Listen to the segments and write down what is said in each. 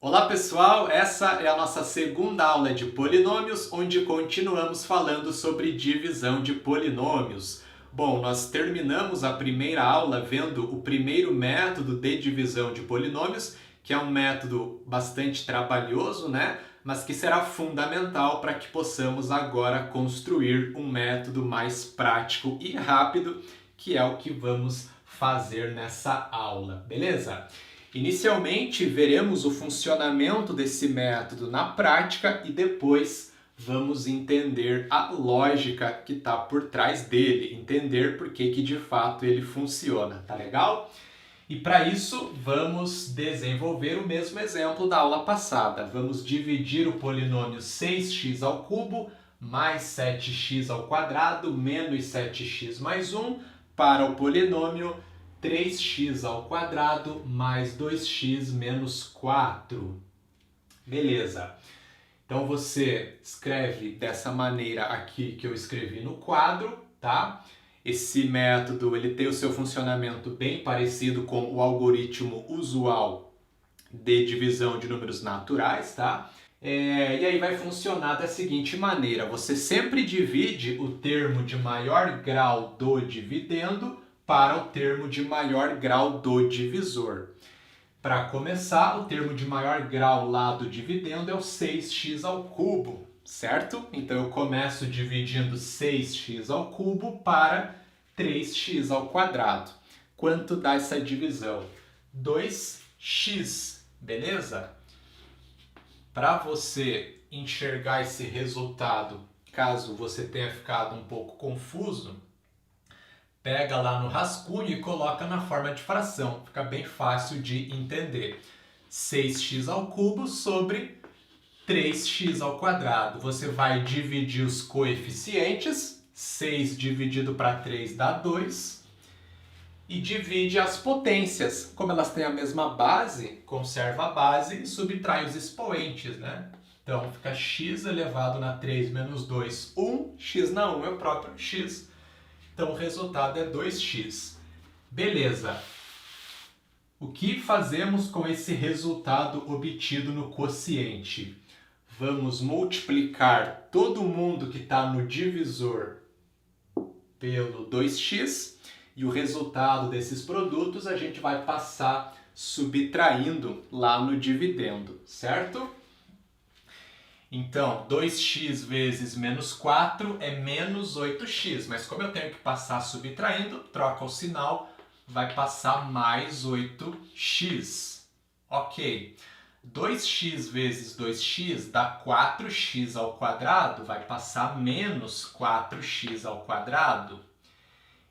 Olá pessoal, essa é a nossa segunda aula de polinômios, onde continuamos falando sobre divisão de polinômios. Bom, nós terminamos a primeira aula vendo o primeiro método de divisão de polinômios, que é um método bastante trabalhoso, né? Mas que será fundamental para que possamos agora construir um método mais prático e rápido, que é o que vamos fazer nessa aula, beleza? Inicialmente, veremos o funcionamento desse método na prática e depois vamos entender a lógica que está por trás dele, entender por que de fato ele funciona, tá legal? E para isso, vamos desenvolver o mesmo exemplo da aula passada. Vamos dividir o polinômio 6x ao cubo mais 7x ao quadrado menos 7x mais 1 para o polinômio 3x ao quadrado mais 2x menos 4. Beleza. Então você escreve dessa maneira aqui que eu escrevi no quadro, tá? Esse método ele tem o seu funcionamento bem parecido com o algoritmo usual de divisão de números naturais, tá? E aí vai funcionar da seguinte maneira: você sempre divide o termo de maior grau do dividendo para o termo de maior grau do divisor. Para começar, o termo de maior grau lá do dividendo é o 6x ao cubo, certo? Então eu começo dividindo 6x ao cubo para 3x ao quadrado. Quanto dá essa divisão? 2x, beleza? Para você enxergar esse resultado, caso você tenha ficado um pouco confuso, pega lá no rascunho e coloca na forma de fração. Fica bem fácil de entender. 6x ao cubo sobre 3x ao quadrado. Você vai dividir os coeficientes. 6 dividido para 3 dá 2. E divide as potências. Como elas têm a mesma base, conserva a base e subtrai os expoentes, né? Então fica x elevado na 3 menos 2, 1. X na 1 é o próprio x. Então o resultado é 2x. Beleza. O que fazemos com esse resultado obtido no quociente? Vamos multiplicar todo mundo que está no divisor pelo 2x e o resultado desses produtos a gente vai passar subtraindo lá no dividendo, certo? Então, 2x vezes menos 4 é menos 8x, mas como eu tenho que passar subtraindo, troca o sinal, vai passar mais 8x. Ok. 2x vezes 2x dá 4x ao quadrado, vai passar menos 4x ao quadrado.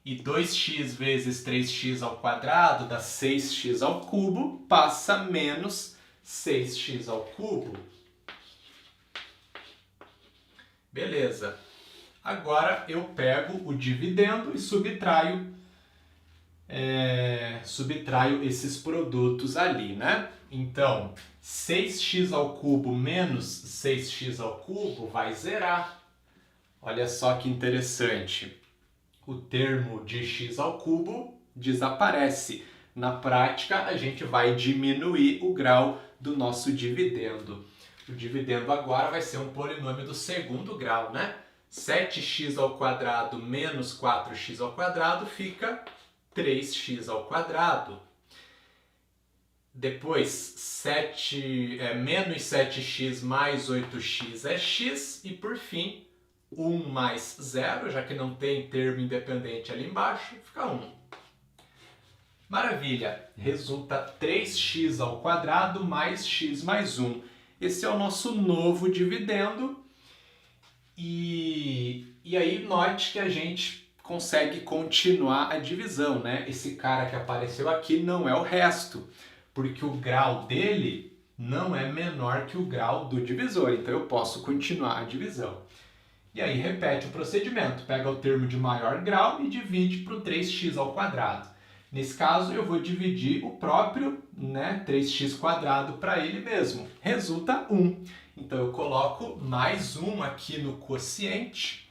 E 2x vezes 3x ao quadrado dá 6x ao cubo, passa menos 6x ao cubo. Beleza. Agora eu pego o dividendo e subtraio esses produtos ali, né? Então, 6x ao cubo menos 6x ao cubo vai zerar. Olha só que interessante. O termo de x ao cubo desaparece. Na prática, a gente vai diminuir o grau do nosso dividendo. O dividendo agora vai ser um polinômio do segundo grau, né? 7x ao quadrado menos 4x ao quadrado fica 3x ao quadrado. Depois, menos 7x mais 8x é x. E por fim, 1 mais 0, já que não tem termo independente ali embaixo, fica 1. Maravilha! Resulta 3x ao quadrado mais x mais 1. Esse é o nosso novo dividendo. E aí note que a gente consegue continuar a divisão, né? Esse cara que apareceu aqui não é o resto, porque o grau dele não é menor que o grau do divisor. Então eu posso continuar a divisão. E aí repete o procedimento. Pega o termo de maior grau e divide por 3x ao quadrado. Nesse caso, eu vou dividir o próprio, né, 3x² para ele mesmo. Resulta 1. Então, eu coloco mais 1 aqui no quociente.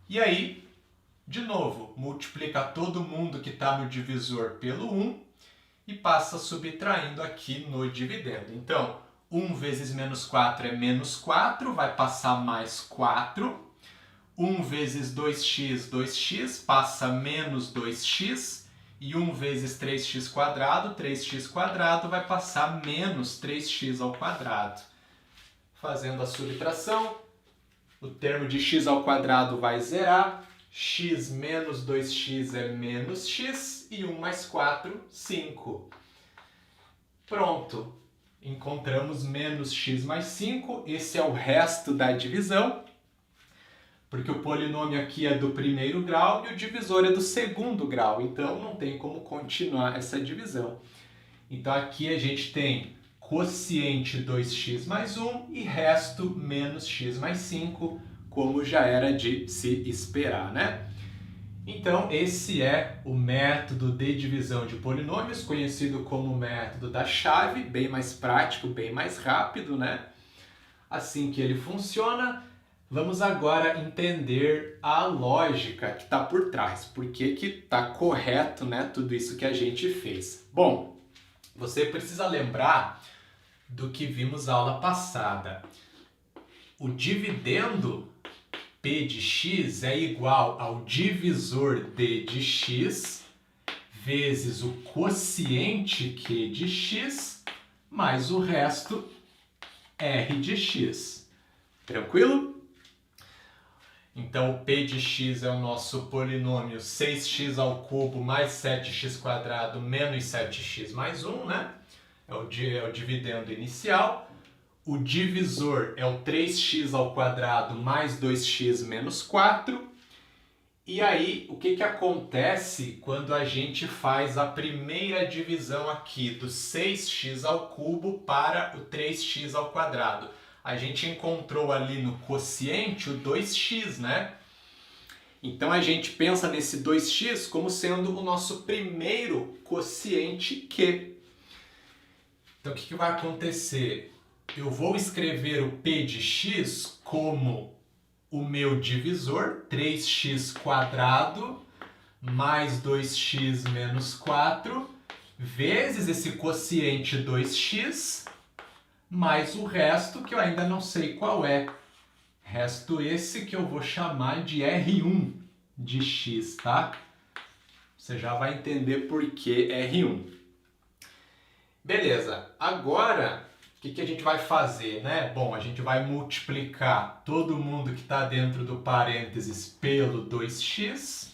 E aí, de novo, multiplica todo mundo que está no divisor pelo 1. e passa subtraindo aqui no dividendo. Então, 1 vezes menos 4 é menos 4, vai passar mais 4. 1 vezes 2x, 2x, passa menos 2x. E 1 vezes 3x quadrado, 3x quadrado, vai passar menos 3x ao quadrado. Fazendo a subtração, o termo de x ao quadrado vai zerar. X menos 2x é menos x. E 1 mais 4, 5. Pronto. Encontramos menos x mais 5. Esse é o resto da divisão. Porque o polinômio aqui é do primeiro grau e o divisor é do segundo grau. Então, não tem como continuar essa divisão. Então, aqui a gente tem quociente 2x mais 1 e resto menos x mais 5, como já era de se esperar, né? Então, esse é o método de divisão de polinômios, conhecido como método da chave, bem mais prático, bem mais rápido, né? Assim que ele funciona, vamos agora entender a lógica que está por trás. Por que está correto, né, tudo isso que a gente fez? Bom, você precisa lembrar do que vimos na aula passada. O dividendo P de x é igual ao divisor D de x vezes o quociente Q de x mais o resto R de x. Tranquilo? Então, o P de x é o nosso polinômio 6x ao cubo mais 7x quadrado menos 7x mais 1, né? É o dividendo inicial. O divisor é o 3x ao quadrado mais 2x menos 4. E aí, o que acontece quando a gente faz a primeira divisão aqui do 6x ao cubo para o 3x ao quadrado? A gente encontrou ali no quociente o 2x, né? Então a gente pensa nesse 2x como sendo o nosso primeiro quociente Q. Então o que vai acontecer? Eu vou escrever o P de x como o meu divisor, 3x quadrado mais 2x menos 4, vezes esse quociente 2x, mais o resto que eu ainda não sei qual é. Resto esse que eu vou chamar de R1 de x, tá? Você já vai entender por que R1. Beleza, agora o que a gente vai fazer, né? Bom, a gente vai multiplicar todo mundo que está dentro do parênteses pelo 2x.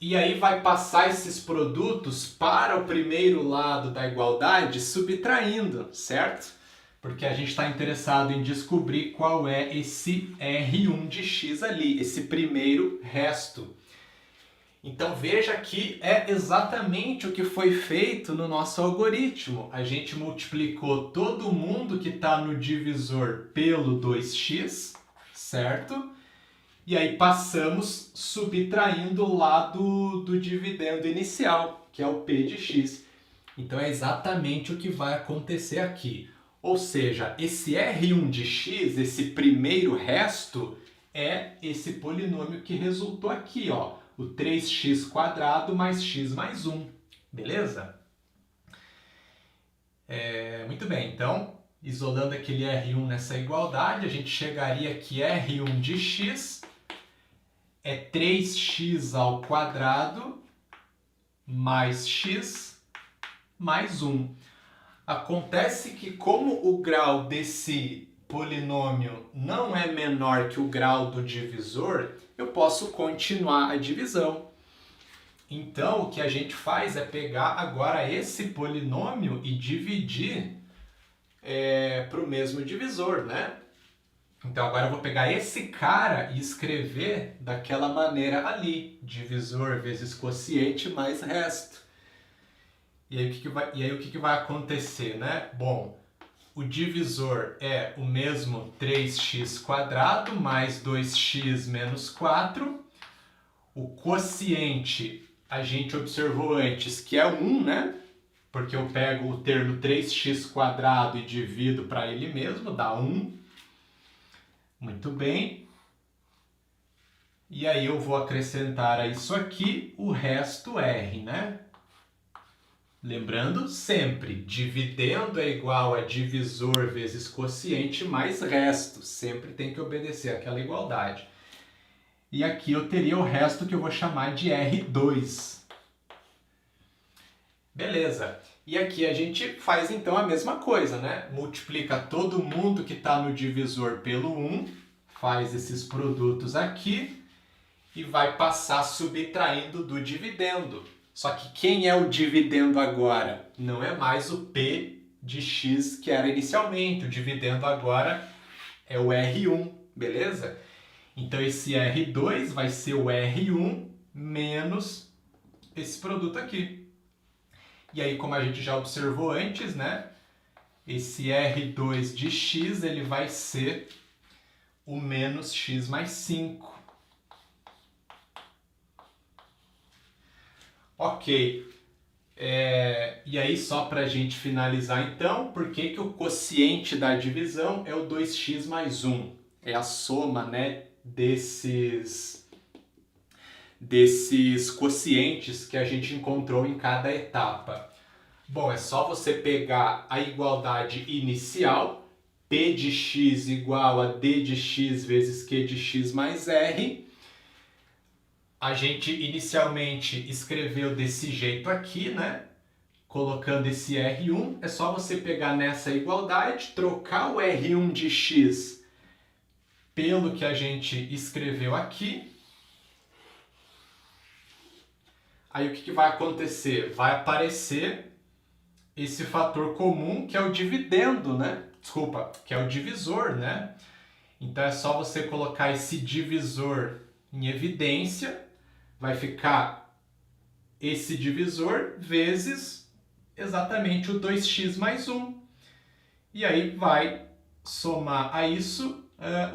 E aí vai passar esses produtos para o primeiro lado da igualdade subtraindo, certo? Porque a gente está interessado em descobrir qual é esse R1 de x ali, esse primeiro resto. Então veja que é exatamente o que foi feito no nosso algoritmo. A gente multiplicou todo mundo que está no divisor pelo 2x, certo? E aí passamos subtraindo lá do dividendo inicial, que é o P de x. Então é exatamente o que vai acontecer aqui. Ou seja, esse R1 de x, esse primeiro resto, é esse polinômio que resultou aqui, ó, o 3x quadrado mais x mais 1. Beleza? Muito bem, então, isolando aquele R1 nessa igualdade, a gente chegaria que R1 de x é 3x ao quadrado mais x mais 1. Acontece que como o grau desse polinômio não é menor que o grau do divisor, eu posso continuar a divisão. Então, o que a gente faz é pegar agora esse polinômio e dividir para o mesmo divisor, né? Então, agora eu vou pegar esse cara e escrever daquela maneira ali. Divisor vezes quociente mais resto. E aí, o que vai acontecer, né? Bom, o divisor é o mesmo 3x quadrado mais 2x menos 4. O quociente a gente observou antes que é 1, né? Porque eu pego o termo 3x quadrado e divido para ele mesmo, dá 1. Muito bem. E aí eu vou acrescentar a isso aqui o resto R, né? Lembrando sempre, dividendo é igual a divisor vezes quociente mais resto. Sempre tem que obedecer àquela igualdade. E aqui eu teria o resto que eu vou chamar de R2. Beleza. E aqui a gente faz então a mesma coisa, né? Multiplica todo mundo que está no divisor pelo 1, faz esses produtos aqui e vai passar subtraindo do dividendo. Só que quem é o dividendo agora? Não é mais o P de x que era inicialmente. O dividendo agora é o R1, beleza? Então esse R2 vai ser o R1 menos esse produto aqui. E aí, como a gente já observou antes, né? Esse R2 de x ele vai ser o menos x mais 5. Ok. E aí, só para a gente finalizar então, por que que o quociente da divisão é o 2x mais 1? É a soma, né, desses quocientes que a gente encontrou em cada etapa. Bom, é só você pegar a igualdade inicial, P de x igual a D de x vezes Q de x mais R. A gente inicialmente escreveu desse jeito aqui, né? Colocando esse R1, é só você pegar nessa igualdade, trocar o R1 de x pelo que a gente escreveu aqui. Aí o que vai acontecer? Vai aparecer esse fator comum que é o dividendo, né? Desculpa, que é o divisor, né? Então é só você colocar esse divisor em evidência, vai ficar esse divisor vezes exatamente o 2x mais 1. E aí vai somar a isso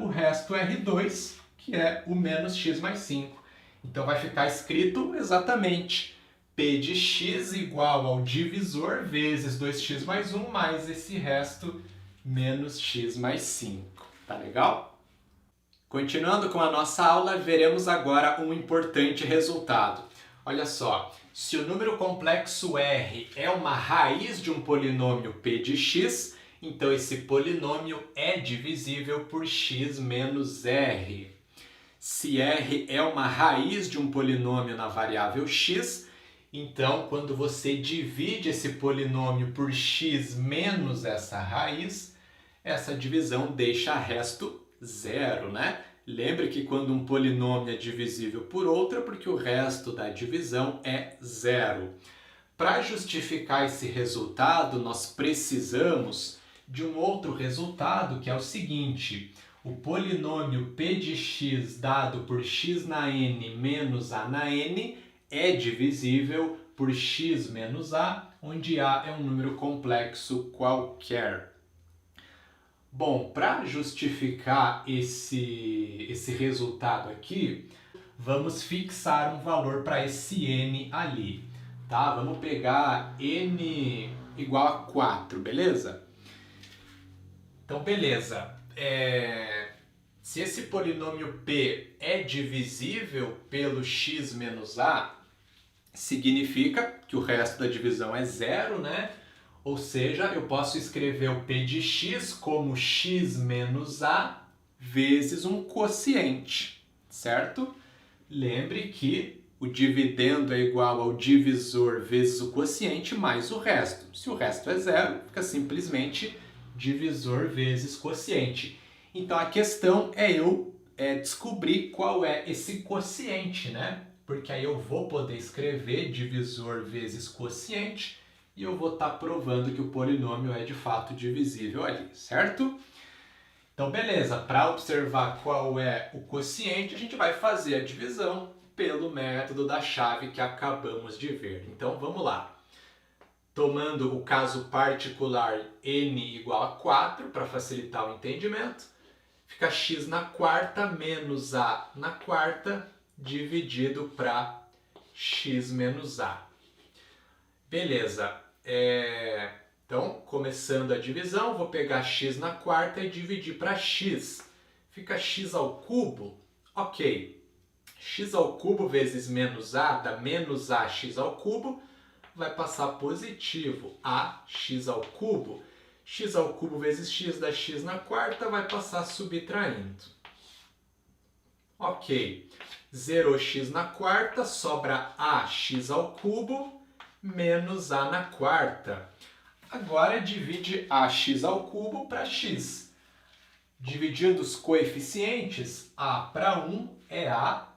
o resto R2, que é o menos x mais 5. Então vai ficar escrito exatamente P de x igual ao divisor vezes 2x mais 1 mais esse resto menos x mais 5. Tá legal? Continuando com a nossa aula, veremos agora um importante resultado. Olha só, se o número complexo R é uma raiz de um polinômio P de x, então esse polinômio é divisível por x menos R. Se R é uma raiz de um polinômio na variável x, então quando você divide esse polinômio por x menos essa raiz, essa divisão deixa resto zero, né? Lembre que quando um polinômio é divisível por outro, é porque o resto da divisão é zero. Para justificar esse resultado, nós precisamos de um outro resultado, que é o seguinte: o polinômio P de x dado por x na n menos a na n é divisível por x menos a, onde a é um número complexo qualquer. Bom, para justificar esse resultado aqui, vamos fixar um valor para esse n ali, tá? Vamos pegar n igual a 4, beleza? Então, beleza. Se esse polinômio p é divisível pelo x menos a, significa que o resto da divisão é zero, né? Ou seja, eu posso escrever o p de x como x menos a vezes um quociente, certo? Lembre que o dividendo é igual ao divisor vezes o quociente mais o resto. Se o resto é zero, fica simplesmente divisor vezes quociente. Então a questão é eu descobrir qual é esse quociente, né? Porque aí eu vou poder escrever divisor vezes quociente e eu vou estar provando que o polinômio é de fato divisível ali, certo? Então, beleza, para observar qual é o quociente, a gente vai fazer a divisão pelo método da chave que acabamos de ver. Então, vamos lá. Tomando o caso particular n igual a 4, para facilitar o entendimento, fica x na quarta menos a na quarta dividido para x menos a. Beleza. Então, começando a divisão, vou pegar x na quarta e dividir para x. Fica x ao cubo? Ok. X ao cubo vezes menos a dá menos ax ao cubo. vai passar positivo ax ao cubo. X ao cubo vezes x dá x na quarta, vai passar subtraindo. Ok. Zerou x na quarta, sobra ax ao cubo menos a na quarta. Agora divide ax ao cubo para x. Dividindo os coeficientes, a para 1 é a,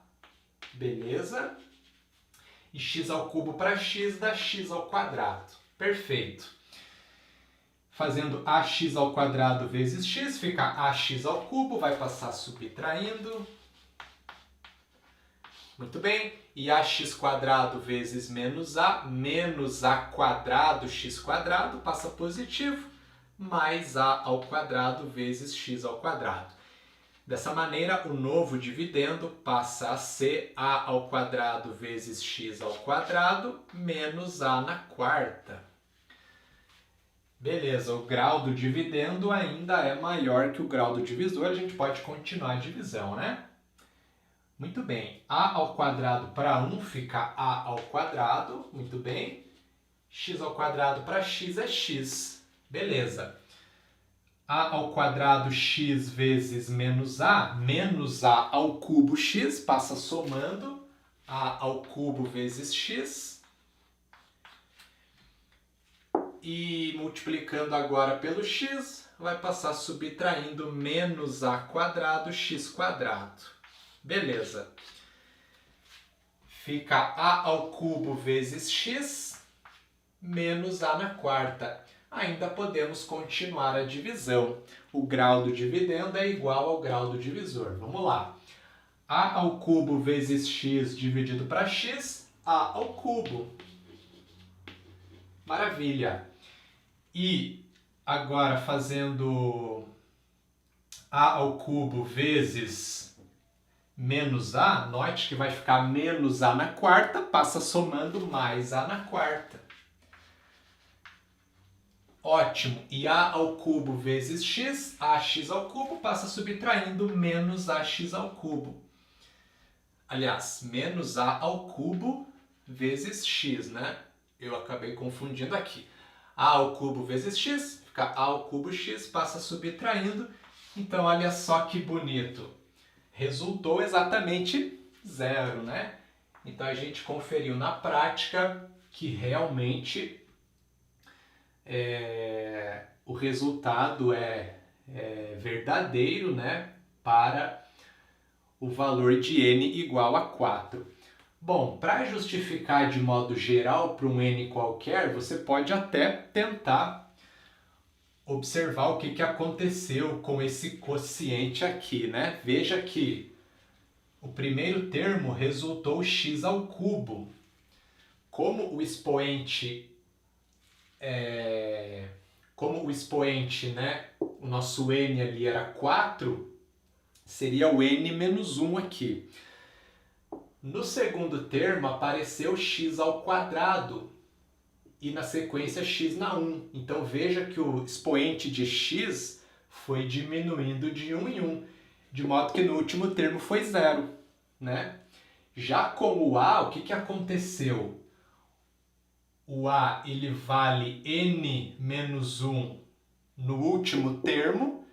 beleza? E x ao cubo para x dá x ao quadrado. Perfeito. Fazendo ax ao quadrado vezes x, fica ax ao cubo, vai passar subtraindo. Muito bem. E ax quadrado vezes menos a quadrado x quadrado, passa positivo, mais a ao quadrado vezes x ao quadrado. Dessa maneira, o novo dividendo passa a ser a ao quadrado vezes x ao quadrado menos a na quarta. Beleza, o grau do dividendo ainda é maior que o grau do divisor, a gente pode continuar a divisão, né? Muito bem, a ao quadrado para 1 fica a ao quadrado, muito bem. X ao quadrado para x é x, beleza. A ao quadrado x vezes menos a ao cubo x, passa somando, a ao cubo vezes x. E multiplicando agora pelo x, vai passar subtraindo menos a quadrado x quadrado. Beleza. Fica a ao cubo vezes x menos a na quarta. Ainda podemos continuar a divisão. O grau do dividendo é igual ao grau do divisor. Vamos lá. A ao cubo vezes x dividido para x, a ao cubo. Maravilha. E agora fazendo a ao cubo vezes menos a, note que vai ficar menos a na quarta, passa somando mais a na quarta. Ótimo. E a ao cubo vezes x, ax ao cubo, passa subtraindo menos ax ao cubo. Aliás, menos a ao cubo vezes x, né? Eu acabei confundindo aqui. A ao cubo vezes x, fica a ao cubo x, passa subtraindo. Então, olha só que bonito. Resultou exatamente zero, né? Então, a gente conferiu na prática que realmente o resultado é verdadeiro, né? Para o valor de n igual a 4. Bom, para justificar de modo geral para um n qualquer, você pode até tentar observar o que aconteceu com esse quociente aqui, né? Veja que o primeiro termo resultou x ao cubo. Como o expoente, né, o nosso n ali era 4, seria o n menos 1 aqui. No segundo termo apareceu x ao quadrado e na sequência x na 1. Então veja que o expoente de x foi diminuindo de 1 em 1, de modo que no último termo foi 0, né? Já com o a, o que aconteceu? O a ele vale n menos 1 no último termo,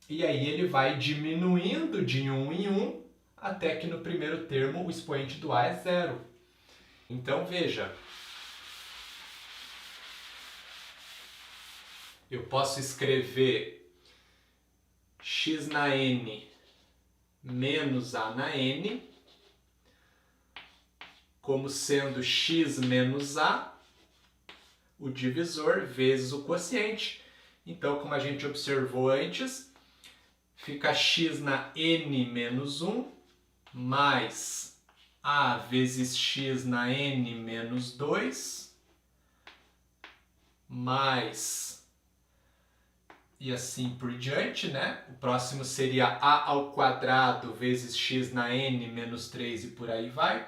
e aí ele vai diminuindo de 1 em 1, até que no primeiro termo o expoente do a é 0. Então veja, eu posso escrever x na n menos a na n como sendo x menos a, o divisor, vezes o quociente. Então, como a gente observou antes, fica x na n menos 1 mais a vezes x na n menos 2 mais e assim por diante, né? O próximo seria a ao quadrado vezes x na n menos 3 e por aí vai.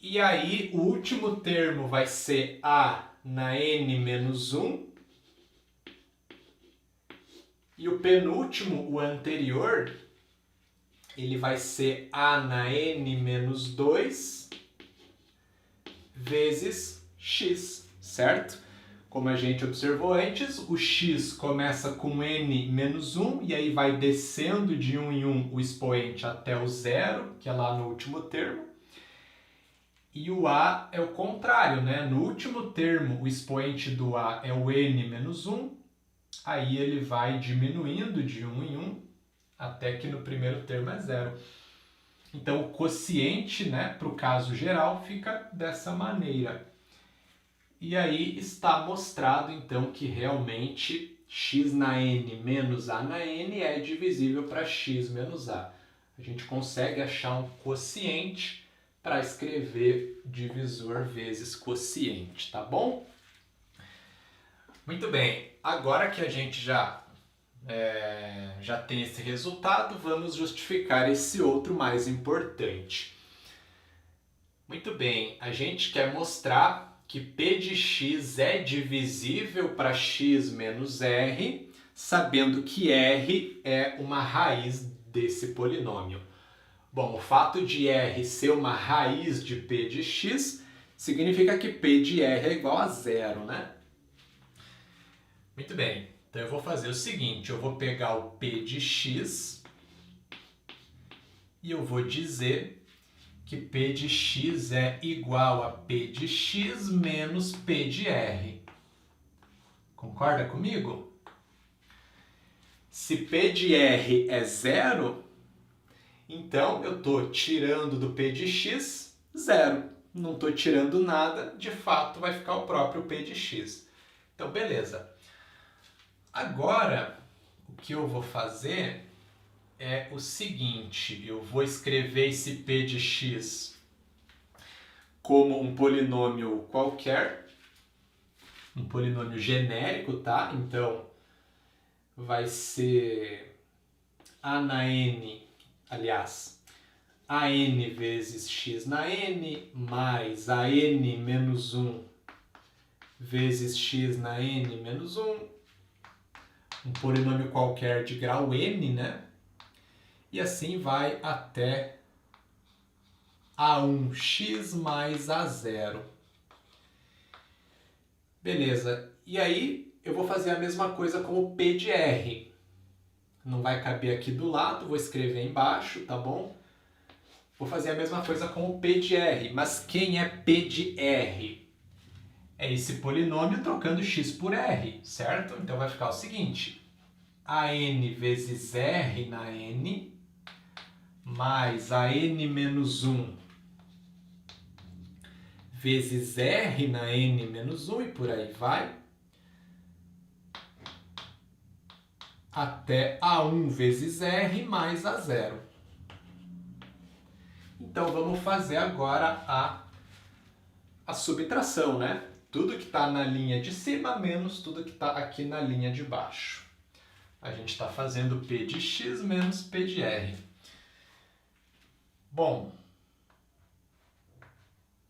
E aí o último termo vai ser a na n menos 1. E o penúltimo, o anterior, ele vai ser a na n menos 2 vezes x, certo? Como a gente observou antes, o x começa com n menos 1 e aí vai descendo de 1 em 1 o expoente até o zero, que é lá no último termo. E o a é o contrário, né? No último termo, o expoente do a é o n menos 1, aí ele vai diminuindo de 1 em 1 até que no primeiro termo é zero. Então, o quociente, né, para o caso geral, fica dessa maneira. E aí está mostrado, então, que realmente x na n menos a na n é divisível para x menos a. A gente consegue achar um quociente para escrever divisor vezes quociente, tá bom? Muito bem, agora que a gente já tem esse resultado, vamos justificar esse outro mais importante. Muito bem, a gente quer mostrar que p de x é divisível para x menos r, sabendo que r é uma raiz desse polinômio. Bom, o fato de r ser uma raiz de p de x significa que p de r é igual a zero, né? Muito bem, então eu vou fazer o seguinte, eu vou pegar o p de x e eu vou dizer que p de x é igual a p de x menos p de r. Concorda comigo? Se p de r é zero, então eu estou tirando do p de x zero. Não estou tirando nada, de fato vai ficar o próprio p de x. Então, beleza. Agora, o que eu vou fazer é o seguinte, eu vou escrever esse p de x como um polinômio qualquer, um polinômio genérico, tá? Então, vai ser a na n, aliás, a n vezes x na n mais a n menos 1 vezes x na n menos 1, um polinômio qualquer de grau n, né? E assim vai até a1x mais a0. Beleza, e aí eu vou fazer a mesma coisa com o p de r. Não vai caber aqui do lado, vou escrever embaixo, tá bom? Vou fazer a mesma coisa com o p de r, mas quem é p de r? É esse polinômio trocando x por r, certo? Então vai ficar o seguinte, a n vezes r na n mais a n menos 1 vezes r na n menos 1 e por aí vai, até a1 vezes r mais a0. Então vamos fazer agora a subtração, né? Tudo que está na linha de cima menos tudo que está aqui na linha de baixo. A gente está fazendo p de x menos p de r. Bom,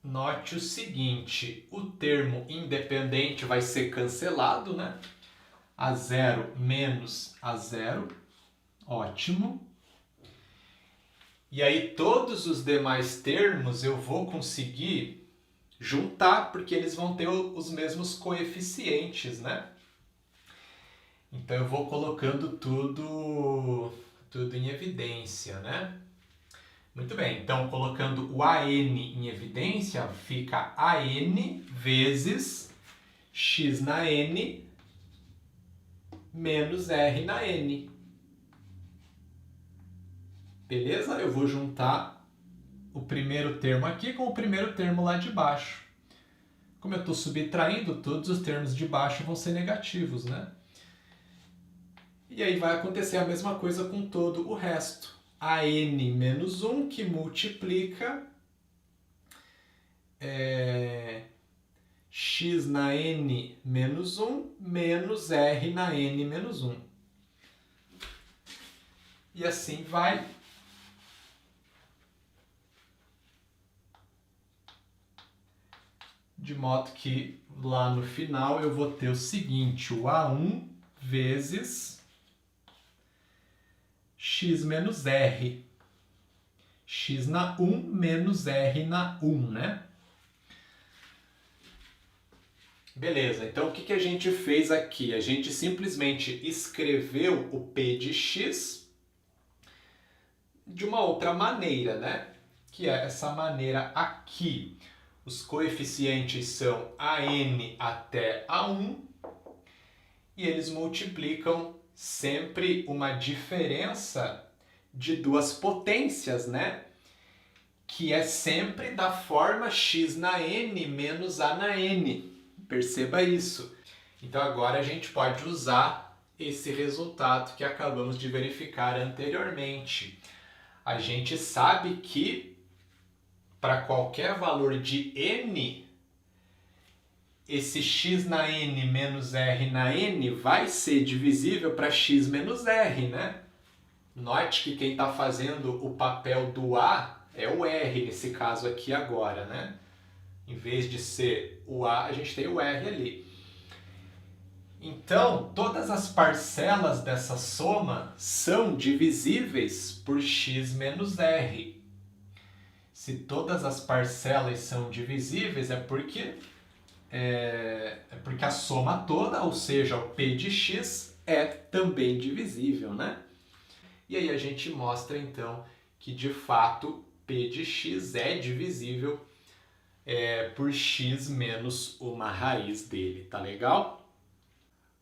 note o seguinte, o termo independente vai ser cancelado, né? A0 menos A0, ótimo. E aí todos os demais termos eu vou conseguir juntar, porque eles vão ter os mesmos coeficientes, né? Então eu vou colocando tudo em evidência, né? Muito bem, então colocando o AN em evidência, fica AN vezes x na n menos r na n. Beleza? Eu vou juntar o primeiro termo aqui com o primeiro termo lá de baixo. Como eu estou subtraindo, todos os termos de baixo vão ser negativos, né? E aí vai acontecer a mesma coisa com todo o resto. A n menos 1 que multiplica x na n menos 1 menos r na n menos 1. E assim vai. De modo que lá no final eu vou ter o seguinte, o A1 vezes x menos r. X na 1 menos r na 1, né? Beleza, então o que a gente fez aqui? A gente simplesmente escreveu o p de x de uma outra maneira, né? Que é essa maneira aqui. Os coeficientes são a n até a 1 e eles multiplicam sempre uma diferença de duas potências, né? Que é sempre da forma x na n menos a na n. Perceba isso. Então agora a gente pode usar esse resultado que acabamos de verificar anteriormente. A gente sabe que para qualquer valor de n, esse x na n menos r na n vai ser divisível para x menos r, né? Note que quem está fazendo o papel do a é o r nesse caso aqui agora, né? Em vez de ser o a, a gente tem o r ali. Então, todas as parcelas dessa soma são divisíveis por x menos r. Se todas as parcelas são divisíveis, é porque a soma toda, ou seja, o p de x, é também divisível, né? E aí a gente mostra, então, que de fato p de x é divisível por x menos uma raiz dele, tá legal?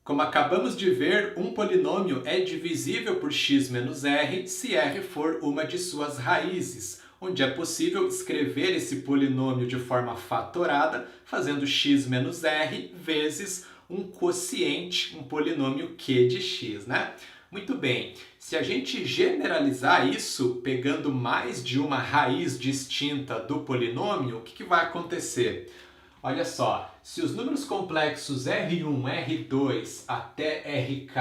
Como acabamos de ver, um polinômio é divisível por x menos r se r for uma de suas raízes, onde é possível escrever esse polinômio de forma fatorada, fazendo x menos r vezes um quociente, um polinômio q de x, né? Muito bem, se a gente generalizar isso, pegando mais de uma raiz distinta do polinômio, o que vai acontecer? Olha só, se os números complexos R1, R2 até Rk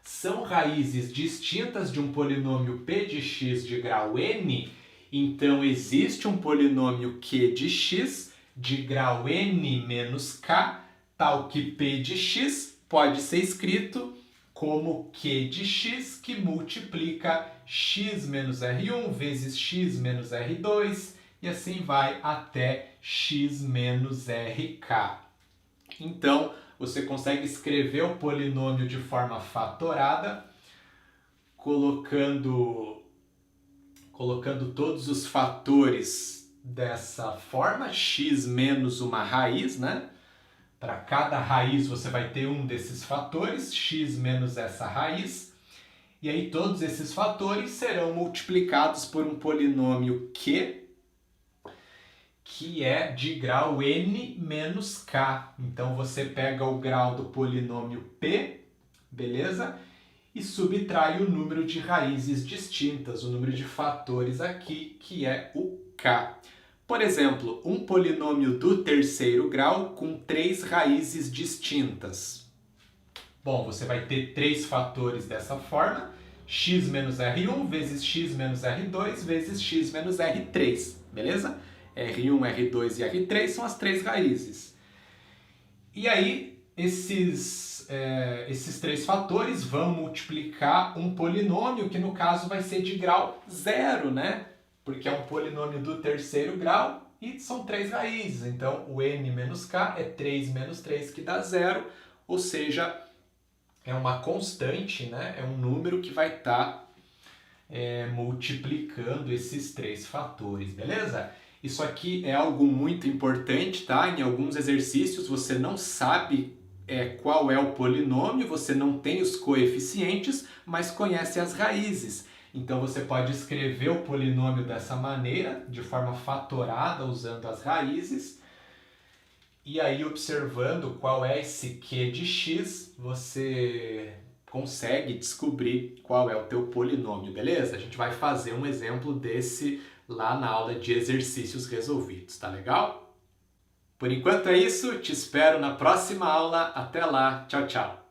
são raízes distintas de um polinômio p de x de grau n, então existe um polinômio q de x de grau n menos k, tal que p de x pode ser escrito como q de x que multiplica x menos r1 vezes x menos r2 e assim vai até x menos rk. Então, você consegue escrever o polinômio de forma fatorada, colocando todos os fatores dessa forma, x menos uma raiz, né? Para cada raiz você vai ter um desses fatores, x menos essa raiz. E aí todos esses fatores serão multiplicados por um polinômio q, que é de grau n menos k. Então você pega o grau do polinômio p, beleza? E subtrai o número de raízes distintas, o número de fatores aqui, que é o k. Por exemplo, um polinômio do terceiro grau com 3 raízes distintas. Bom, você vai ter 3 fatores dessa forma, x menos r1 vezes x menos r2 vezes x menos r3, beleza? R1, R2 e R3 são as 3 raízes. E aí, esses 3 fatores vão multiplicar um polinômio que no caso vai ser de grau 0, né? Porque é um polinômio do terceiro grau e são 3 raízes. Então, o n menos k é 3 menos 3, que dá 0, ou seja, é uma constante, né? É um número que vai estar multiplicando esses 3 fatores, beleza? Isso aqui é algo muito importante, tá? Em alguns exercícios você não sabe qual é o polinômio, você não tem os coeficientes, mas conhece as raízes. Então você pode escrever o polinômio dessa maneira, de forma fatorada, usando as raízes. E aí, observando qual é esse q de x, você consegue descobrir qual é o teu polinômio, beleza? A gente vai fazer um exemplo desse lá na aula de exercícios resolvidos, tá legal? Por enquanto é isso, te espero na próxima aula. Até lá, tchau, tchau!